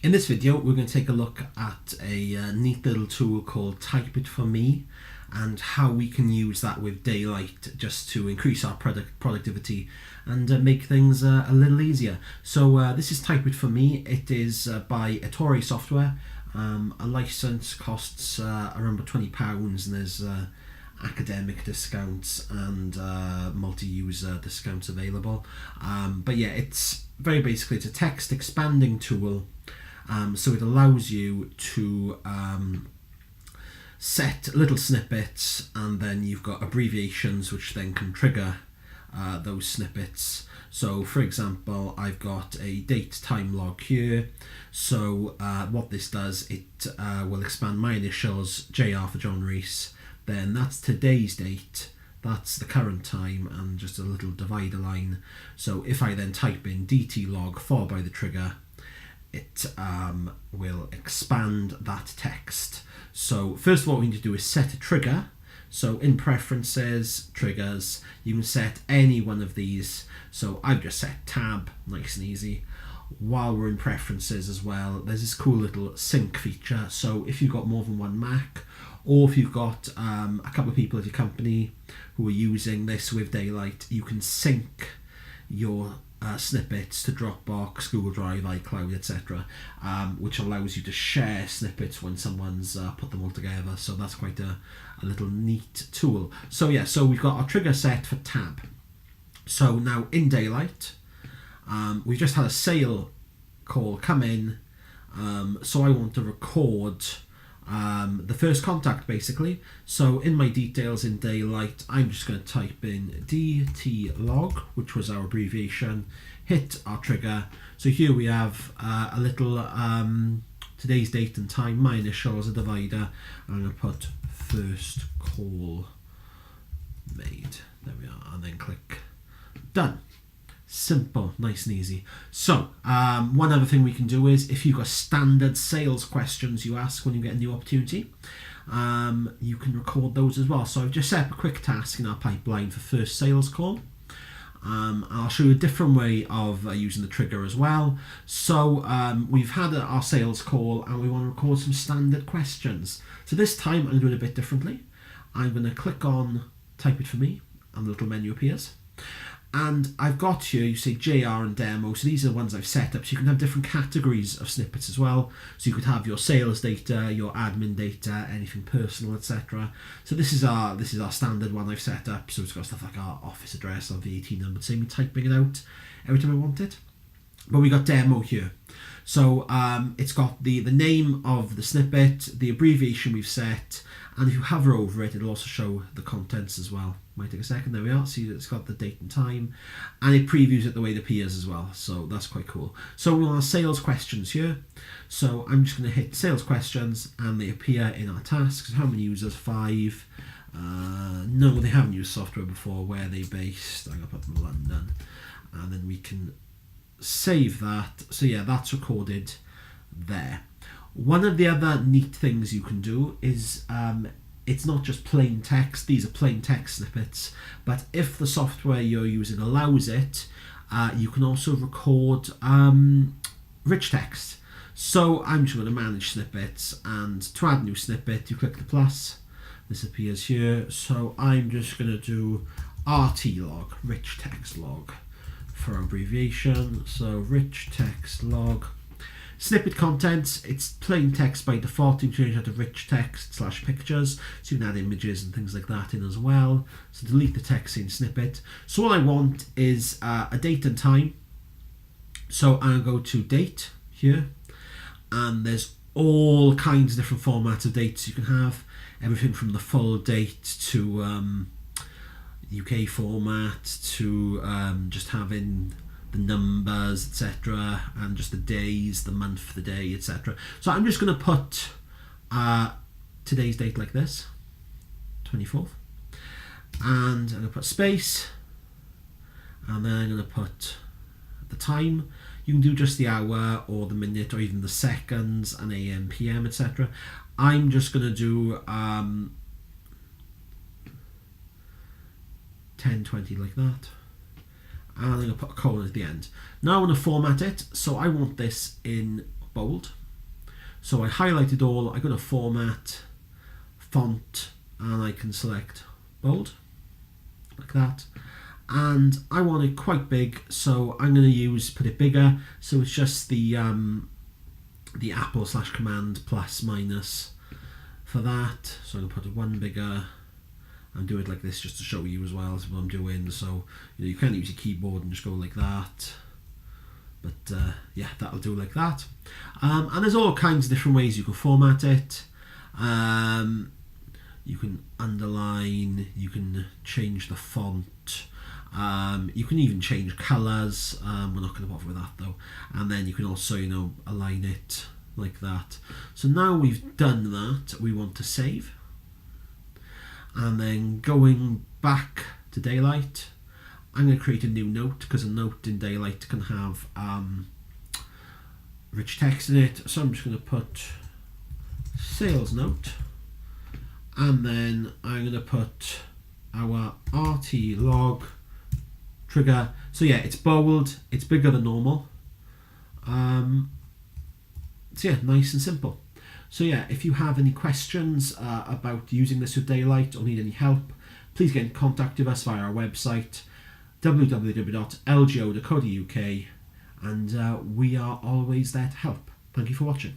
In this video, we're going to take a look at a neat little tool called TypeIt4Me and how we can use that with Daylite just to increase our productivity and make things a little easier. So this is TypeIt4Me. It is by Ettore software. A license costs around £20 and there's academic discounts and multi-user discounts available. But yeah, it's very basically, it's a text expanding tool. So it allows you to set little snippets, and then you've got abbreviations which then can trigger those snippets. So for example, I've got a date time log here. So what this does, it will expand my initials, JR for John Rees, then that's today's date, that's the current time, and just a little divider line. So if I then type in DT log followed by the trigger, it will expand that text. So first of all, what we need to do is set a trigger. So in preferences, triggers, you can set any one of these. So I've just set tab, nice and easy. While we're in preferences as well, there's this cool little sync feature. So if you've got more than one Mac, or if you've got a couple of people at your company who are using this with Daylite, you can sync your snippets to Dropbox, Google Drive, iCloud, etc., which allows you to share snippets when someone's put them all together. So that's quite a little neat tool. So yeah, so we've got our trigger set for tab. So now in Daylite, we've just had a sale call come in. So I want to record the first contact basically. So in my details in Daylite, I'm just going to type in DT log, which was our abbreviation, hit our trigger. So here we have a little today's date and time, my initials, a divider, and I'm going to put first call made. There we are, and then click done. Simple, nice and easy. So one other thing we can do is, if you've got standard sales questions you ask when you get a new opportunity, you can record those as well. So I've just set up a quick task in our pipeline for first sales call. I'll show you a different way of using the trigger as well. So we've had our sales call and we want to record some standard questions. So this time I'm going to do it a bit differently. I'm going to click on TypeIt4Me and the little menu appears. And I've got here, you see JR and demo, so these are the ones I've set up. So you can have different categories of snippets as well. So you could have your sales data, your admin data, anything personal, etc. So this is our standard one I've set up. So it's got stuff like our office address, our VAT number, same me typing it out every time I want it. But we got demo here. So it's got the name of the snippet, the abbreviation we've set, and if you hover over it, it'll also show the contents as well. Might take a second, there we are. See, it's got the date and time, and it previews it the way it appears as well. So that's quite cool. So we want sales questions here. So I'm just going to hit sales questions, and they appear in our tasks. How many users? 5. No, they haven't used software before. Where are they based? I'm going to put London, and then we can save that. So yeah, that's recorded there. One of the other neat things you can do is it's not just plain text. These are plain text snippets, but if the software you're using allows it, you can also record rich text. So I'm just going to manage snippets, and to add a new snippet you click the plus, this appears here. So I'm just going to do RT log, rich text log for abbreviation. So rich text log. Snippet contents, it's plain text by default. You can change that to rich text / pictures, so you can add images and things like that in as well. So delete the text in snippet. So all I want is a date and time. So I'll go to date here, and there's all kinds of different formats of dates you can have. Everything from the full date to UK format to just having the numbers, etc., and just the days, the month, the day, etc. So I'm just going to put today's date like this, 24th, and I'm going to put space, and then I'm going to put the time. You can do just the hour or the minute or even the seconds and AM, PM, etc. I'm just going to do 10:20 like that. And I'm going to put a colon at the end. Now I want to format it, so I want this in bold. So I highlighted all, I go to format, font, and I can select bold, like that. And I want it quite big, so I'm going to put it bigger, so it's just the Apple / command plus minus for that. So I'm going to put it one bigger and do it like this just to show you as well as what I'm doing. So you can use your keyboard and just go like that. But yeah, that'll do like that. And there's all kinds of different ways you can format it. You can underline, you can change the font, you can even change colours. We're not going to bother with that though. And then you can also, align it like that. So now we've done that, we want to save. And then going back to Daylite, I'm going to create a new note, because a note in Daylite can have rich text in it. So I'm just going to put sales note, and then I'm going to put our RT log trigger. So yeah, it's bold, it's bigger than normal. So yeah, nice and simple. So yeah, if you have any questions about using this with Daylite or need any help, please get in contact with us via our website www.lgo.co.uk, and we are always there to help. Thank you for watching.